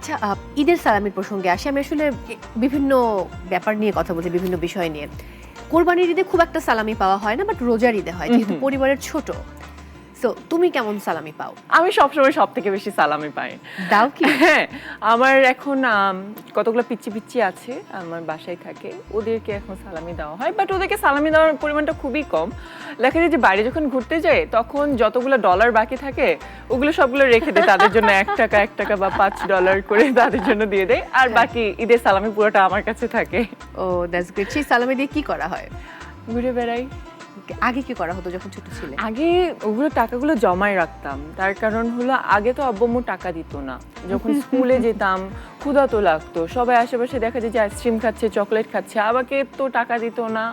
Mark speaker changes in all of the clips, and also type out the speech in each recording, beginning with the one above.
Speaker 1: আচ্ছা, ঈদের সালামির প্রসঙ্গে আসি। আমি আসলে বিভিন্ন ব্যাপার নিয়ে কথা বলছি, বিভিন্ন বিষয় নিয়ে। কোরবানির ঈদে খুব একটা সালামি পাওয়া হয় না, বাট রোজার ঈদে হয়, যেহেতু পরিবারের ছোট। সো তুমি কেমন সালামি পাও?
Speaker 2: আমি সবসময় সব থেকে বেশি সালামি পাই।
Speaker 1: দাও কি?
Speaker 2: হ্যাঁ, আমার এখন কতগুলো পিচ্চি পিচ্চি আছে আমার বাসায় থাকে, ওদেরকে এখন সালামি দেওয়া হয়, বাট ওদেরকে সালামি দেওয়ার পরিমাণটা খুবই কম। দেখা যায় যে বাইরে যখন ঘুরতে যাই তখন যতগুলো ডলার বাকি থাকে ওগুলো সবগুলো রেখে দেয় তাদের জন্য, $1 বা $5 করে তাদের জন্য দিয়ে দেয়, আর বাকি ঈদের সালামি পুরোটা আমার কাছে থাকে।
Speaker 1: ও দ্যাটস গ্রেট। সেই সালামি দিয়ে কি করা হয়?
Speaker 2: ঘুরে বেড়াই।
Speaker 1: আগে কি করা হতো যখন ছোট ছিলে?
Speaker 2: আগে ওগুলো টাকাগুলো জমায় রাখতাম, তার কারণ হলো আগে তো আব্বু আম্মু টাকা দিত না। যখন স্কুলে যেতাম ক্ষুধার্ত লাগতো, সবাই আশেপাশে দেখা যায় যে আইসক্রিম খাচ্ছে, চকলেট খাচ্ছে, আমাকে তো টাকা দিত না।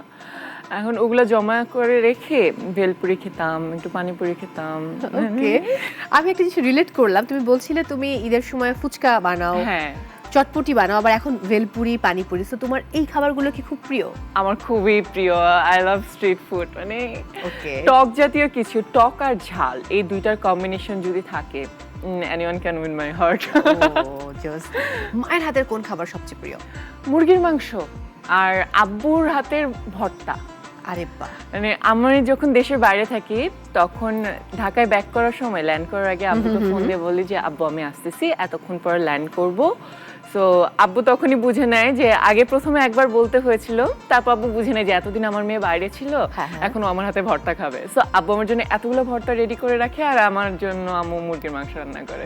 Speaker 2: এখন ওগুলো জমা করে রেখে ভেলপুরি খেতাম, একটু পানিপুরি খেতাম।
Speaker 1: ওকে, আমি একটা জিনিস রিলেট করলাম। তুমি বলছিলে তুমি ঈদের সময় ফুচকা বানাও,
Speaker 2: হ্যাঁ,
Speaker 1: চটপটি বানাও, আবার এখন ভেলপুরি, পানিপুরি। সো তোমার এই খাবারগুলো কি খুব প্রিয়?
Speaker 2: আমার খুবই প্রিয়। I love street food. মানে
Speaker 1: ওকে।
Speaker 2: টক জাতীয় কিছু, টক আর ঝাল, এই দুইটার কম্বিনেশন যদি থাকে, anyone can win my heart.
Speaker 1: Just মায়ের হাতের কোন খাবার সবচেয়ে প্রিয়?
Speaker 2: মুরগির মাংস আর আব্বুর হাতের ভর্তা।
Speaker 1: আরে বাহ।
Speaker 2: মানে আমি যখন দেশের বাইরে থাকি তখন ঢাকায় ব্যাক করার সময়, ল্যান্ড করার আগে আব্বুকে ফোন দিয়ে বলি যে আব্বু আমি আসতেছি, এতক্ষণ পর ল্যান্ড করব। সো আব্বু তখনই বুঝে নেয় যে, আগে প্রথমে একবার বলতে হয়েছিল, তারপর আব্বু বুঝে নেয় যে এতদিন আমার মেয়ে বাইরে ছিল,
Speaker 1: হ্যাঁ, হ্যাঁ।
Speaker 2: এখন ও আমার হাতে ভর্তা খাবে। সো আব্বু আমার জন্য এতগুলো ভর্তা রেডি করে রাখে, আর আমার জন্য আম্মু মুরগির মাংস রান্না করে।